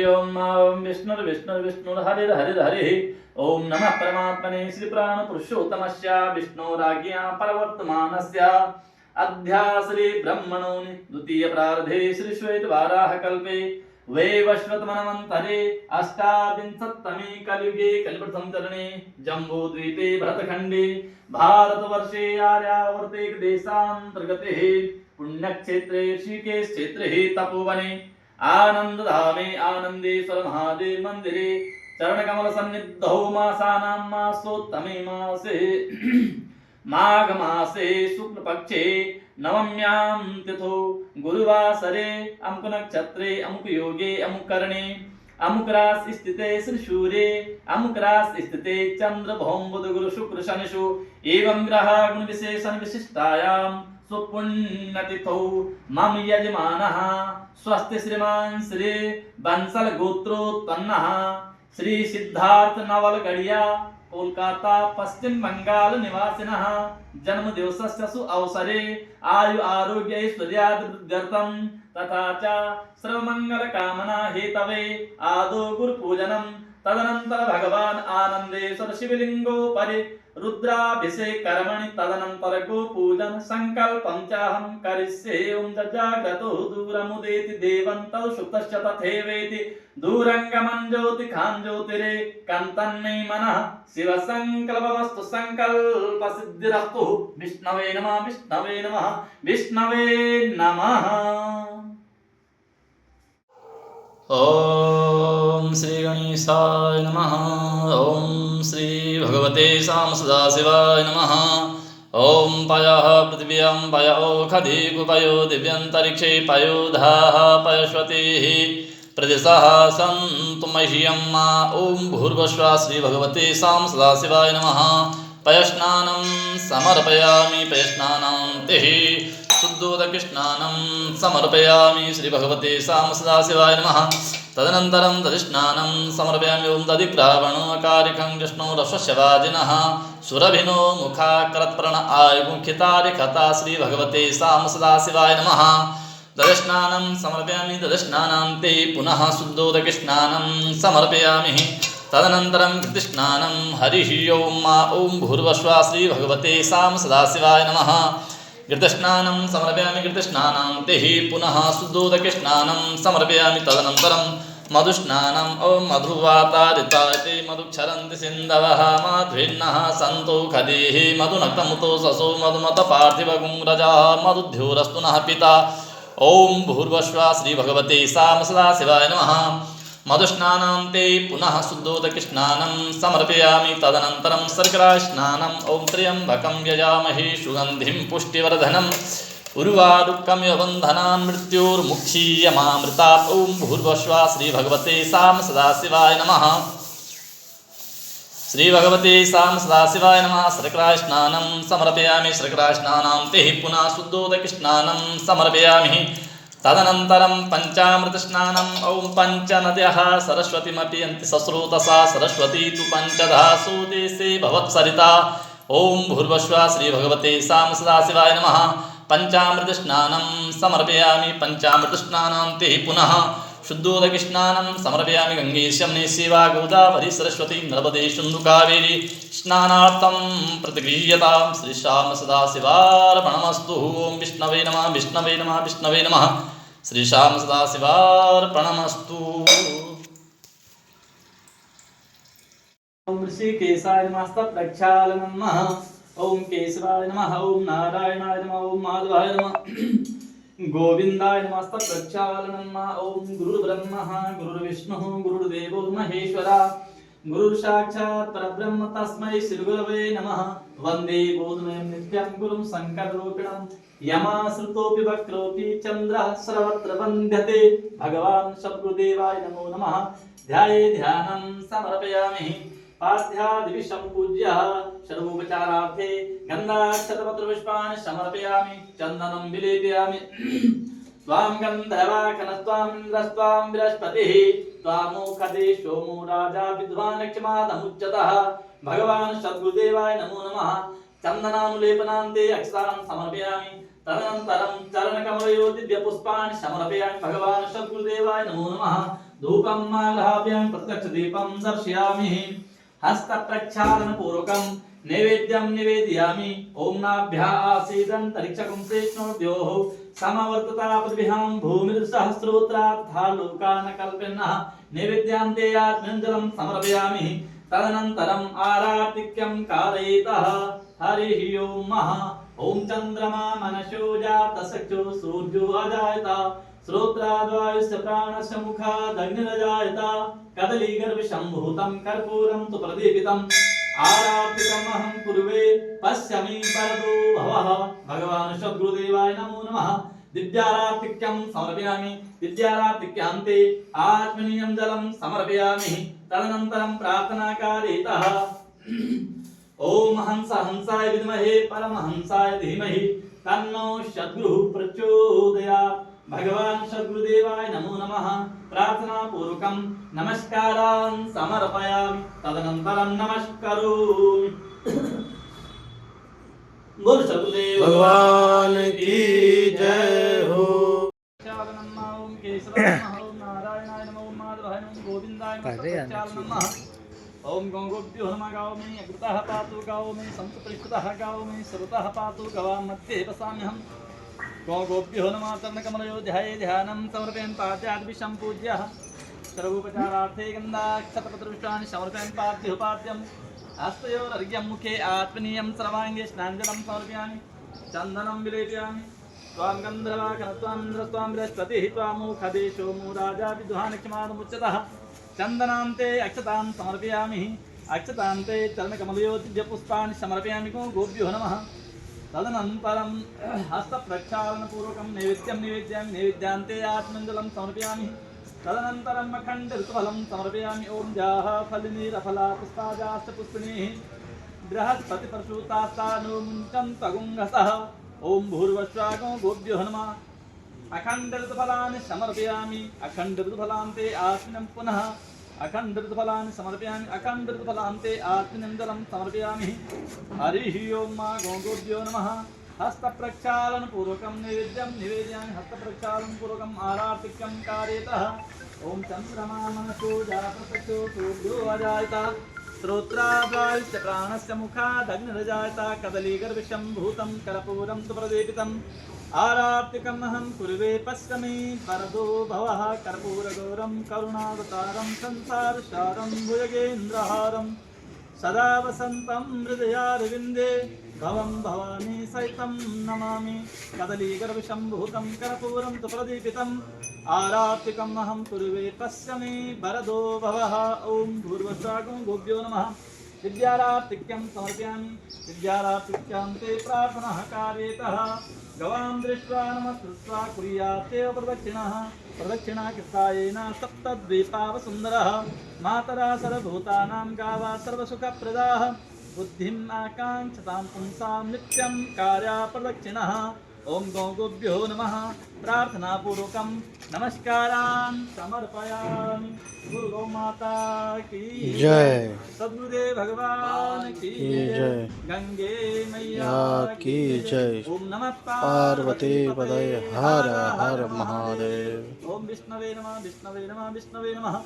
ओम विष्णुर्विष्णुर्विष्णुर् हरिर् हरिर् हरिः। ओम नमः परमात्मने श्री प्राण पुरुषोत्तमस्य विष्णोराज्ञा परवर्तमानस्य अध्या श्री ब्रह्मणो द्वितीय प्रारधे श्री श्वेत वाराह कल्पे वैवस्वतमन्वन्तरे अष्टाविंशत्तमे कलियुगे कलिप्रथमचरणे जम्बूद्वीपे भरतखण्डे भारतवर्षे आर्यावर्ते देशान्तर्गते पुण्यक्षेत्रे ऋषिकेश क्षेत्रे तपोवने आनंदधामे आनंदेश्वर महादेव मंदिरे चरणकमल सन्निधौ मासानां मासोत्तमे मासे माघ मासे शुक्ल पक्षे नवम्यां तिथौ गुरुवासरे अमुक नक्षत्रे अमुक योगे अमुक करणे अमुक राशि स्थिते श्री सूर्ये अमुक राशि स्थिते चंद्र भौम बुध गुरु शुक्र शनिषु एवं ग्रह गुण विशेषण विशिष्टायां सुपुण्यतिथौ मम यजमानः स्वस्ति श्रीमान श्री बंसल गोत्रोत्पन्नः श्री सिद्धार्थ नवलगढ़िया कोलकाता पश्चिम बंगाल निवासिनः जन्म दिवसस्य सु अवसरे आयु आरोग्य ऐश्वर्यादिवृद्ध्यर्थं तथा च सर्वमंगल कामना हेतवे आदौ गुरु पूजनम तदनंतर भगवान आनंदेश्वर शिवलिंगोपरि रुद्राभिषेक कर्मणि तदनंतर गो पूजन संकल्पं चाहं करिष्ये ओम जाग्रतो दूरमुदेति देवन्तौ सुप्तश्च तथैवेति दूरंगमं ज्योति खां ज्योतिरे कंतन्मै मनः शिव संकल्पमस्तु संकल्प सिद्धिरस्तु विष्णवे नमः विष्णवे नमः विष्णवे नमः। ओम श्री गणेशाय नमः। ओम श्री भगवते साम सदाशिवाय नमः। ओम पयः पृथिव्यां पय ओखधि कुपयो दिव्यन्तरिक्षे पयोधाः पयश्वतीः प्रदिशः सन्तु मह्यं मा। ओम भूर्भुवः श्री भगवते साम सदाशिवाय नमः। पयस्नानं समर्पयामि पयस्नानान्तिः शुद्धोदकस्नानं समर्पयामि श्री भगवते साम सदाशिवाय नमः। तदनन्तरं दधिस्नानं समर्पयामि ओम दधिग्रावणोकारिकं विष्णोरश्वस्य वाजिनः सुरभिनो मुखाकरत्प्रण आयुमुखितारिखता श्री भगवते साम सदाशिवाय नमः। दधिस्नानं समर्पयामि दधिस्नानान्ते पुनः शुद्धोदकस्नानं समर्पयामि। तदनन्तरं घृतस्नानं हरिः ओम भूर्भुवः श्री भगवते साम सदाशिवाय नमः। घृतस्नानं समर्पयामि घृतस्नानान्ते पुनः शुद्धोदकस्नानं समर्पयामि। तदनन्तरं मधुस्नानं ओम मधुवातादितायते मधुक्षरन्ति सिन्धवः माध्विन्नः सन्तो खदेः मधुनक्तमुतो ससो मधुमतपार्थिवगुंरजः मधुद्योरस्तु नः पिता। ओम भूर्भुवः श्री भगवते साम सदाशिवाय नमः। मधुस्नानान्ते पुनः शुद्धोदकस्नानं समर्पयामि। तदनन्तरं शर्करास्नानं ओम त्र्यम्बकं यजामहे सुगन्धिं पुष्टिवर्धनम् उर्वारुकमिव बन्धनान् मृत्योर्मुक्षीयमामृतात्। ओम भूर्भुवः श्री भगवते साम सदाशिवाय नमः। श्री भगवते साम सदाशिवाय नमः। शर्करास्नानं समर्पयामि शर्करास्नानान्ते पुनः शुद्धोदकस्नानं समर्पयामि। तदनन्तरं पञ्चामृतस्नानं ओम पञ्चनद्यः सरस्वतीमपि यन्ति सस्रोतसा सरस्वती तु पञ्चधा सुदेशे भवत्सरिता। ओम भूर्भुवः श्री भगवते साम सदाशिवाय नमः। पञ्चामृतस्नानं समर्पयामि पञ्चामृतस्नानान्ते पुनः शुद्धोदकस्नानं समर्पयामि। गंगे यमुने शिवा गोदावरी सरस्वती नर्मदे सिन्धु कावेरी स्नानार्थं प्रतिगृह्यतां श्री श्याम सदाशिवार्पणमस्तु। ओम विष्णवे नमः विष्णवे नमः विष्णवे नमः श्री श्याम सदाशिवार्पणमस्तु। ओम ऋषिकेशाय नमः प्रक्षालनं नमः। ओम केशवाय नमः ओम नारायणाय नमः ओम माधवाय नमः गोविंदाय नमः प्रक्षालनं नमः। ओम गुरुर्ब्रह्मः गुरुर्विष्णुः गुरुर्देवो महेश्वरः गुरुः साक्षात् परब्रह्म तस्मै श्रीगुरवे नमः। वन्दे बोधमयं नित्यं गुरुं शङ्कररूपिणं यमाश्रितोऽपि वक्रोऽपि चन्द्रः सर्वत्र वन्द्यते भगवान् सद्गुरुदेवाय नमो नमः। ध्याये ध्यानं समर्पयामि पाद्यादिभिः सम्पूज्य सर्वोपचारार्थे गन्धाक्षतपत्रपुष्पाणि समर्पयामि चन्दनं विलेपयामि। त्वां गन्धर्वाखनस्त्वां इन्द्रस्त्वां बृहस्पतिः त्वामोखदे सोमो राजा विद्वान् लक्ष्मादमुच्यतः भगवान् सद्गुरुदेवाय नमो नमः। चन्दनानुलेपनान्ते अक्षतां समर्पयामि। तदनन्तरं चरणकमलयो दिव्यपुष्पाणि समर्पयामि भगवान् सद्गुरुदेवाय नमो नमः। धूपं माघ्राभ्यां प्रत्यक्ष दीपं दर्शयामि हस्त प्रक्षालन पूर्वकं नैवेद्यं निवेदयामि ओम नाभ्या आसीदन्तरिक्षकं शेषणोद्योः समवर्तता पृथिव्यां भूमिर्सहस्रोत्रार्थालोकान् कल्पन्नः नैवेद्यान्ते आत्मञ्जलं समर्पयामि तदनन्तरम् आरातिक्यं कारयेतः हरिः ओम ओम चंद्रमा मनसो जात सचो सूर्यो अजायत श्रोत्राद्वायुस्य प्राणस्य मुखादग्निरजायत कदलीगर्भसम्भूतं कर्पूरं तु प्रदीपितम् आराधितमहं कुर्वे पश्यामि वरदो भवः भगवान् सद्गुरुदेवाय नमो नमः दिव्याराधिक्यं समर्पयामि दिव्याराधिक्यान्ते आत्मनीयं जलं समर्पयामि तदनन्तरं प्रार्थनाकारेतः ओम हंस हंसाय विद्महे परमहंसाय धीमहि तन्नो सद्गुरुः प्रचोदयात् भगवान् सद्गुरुदेवाय नमो नमः प्रार्थना पूर्वकं नमस्कारान् समर्पयामि तदनन्तरं नमस्करोमि बोल सद्गुरुदेव भगवान की जय हो। ओम केशवाय नमः ओम नारायणाय नमः ओम माधवाय नमः गोविंदाय नमः ओम गंगोभ्यो नमः गाओ में अग्रतः पातु गाओ में संस्पृष्टतः गाओ में सर्वतः पातु गवां मध्ये वसाम्यहम् गंगोभ्यो नमः तर्णकमलयो ध्याये ध्यानं समर्पयन् पाद्याद्विषं पूज्यः सर्वोपचारार्थे गन्धाक्षतपत्रपुष्पाणि समर्पयन् पाद्योपाद्यम् हस्तयोरर्घ्यं मुखे आत्मनीयं सर्वाङ्गे स्नाञ्जलं समर्पयामि चन्दनं विलेपयामि त्वां गन्धर्वाकरत्वां इन्द्रस्त्वां बृहस्पतिः त्वामुखदेशो मूराजा विद्वानक्षमाणमुच्यतः चंदनांते अक्षतां समर्पयामि अक्षतांते चरणकमलयो दिव्यपुष्पाणि समर्पयामि गोभ्यो नमः तदनन्तरं हस्तप्रक्षालनपूर्वकं नैवेद्यं निवेद्यामि नैवेद्यान्ते आत्मञ्जलं समर्पयामि तदनन्तरं अखण्डऋतुफलं समर्पयामि ओम जाः फलिनीरफला पुष्पाजाश्च पुष्पिणीः बृहस्पतिप्रसूतास्तानो मुञ्चन्तगुंहसः ओम भूर्वश्वागो गोभ्यो नमः अखण्डऋतुफलानि समर्पयामि अखण्डऋतुफलान्ते आत्मनं पुनः अखण्डऋतुफलानि समर्पयामि अखण्डऋतुफलान्ते आत्मनं जलं समर्पयामि हरिः ओम गोभ्यो नमः हस्तप्रक्षालनपूर्वकं नैवेद्यं निवेदयामि हस्तप्रक्षालनपूर्वकम् आरातिक्यं कारयेतः ओम चन्द्रमा मनसो जातसचो सूर्यो अजायत श्रोत्राद्वायुश्च प्राणस्य मुखादग्निरजायत कदलीगर्भसम्भूतं कर्पूरं तु प्रदीपितम् आरातिकमहं कुर्वे पश्यमि वरदो भवः कर्पूरगौरं करुणावतारं संसारसारं भुजगेन्द्रहारं सदा वसन्तं हृदयारविन्दे भवं भवानी सहितं नमामि कदलीगर्भसम्भूतं कर्पूरं तु प्रदीपितम् आरातिकमहं कुर्वे पश्यमि वरदो भवः ॐ भूर्वस्वागं गोभ्यो नमः विद्यारातिक्यं समर्पयामि विद्यारातिक्यान्ते प्रार्थनाः कार्येतः गवां दृष्ट्वा नमस्कृत्वा कुर्यात्तेव प्रदक्षिणः प्रदक्षिणा कृतायेन सप्तद्वीपावसुन्दरः मातरा सर्वभूतानां गावा सर्वसुखप्रदाः बुद्धिम् आकाङ्क्षतां पुंसां नित्यं कार्या प्रदक्षिणः ओम गौगोभ्यो नमः प्रार्थनापूर्वकं नमस्कारान् समर्पयामि गुरु गौ माता की जय सद्गुरुदेव भगवान की जय गंगे मैया की जय ओम नमः पार्वती पदये हर हर महादेव ओम विष्णवे नमः विष्णवे नमः विष्णवे नमः।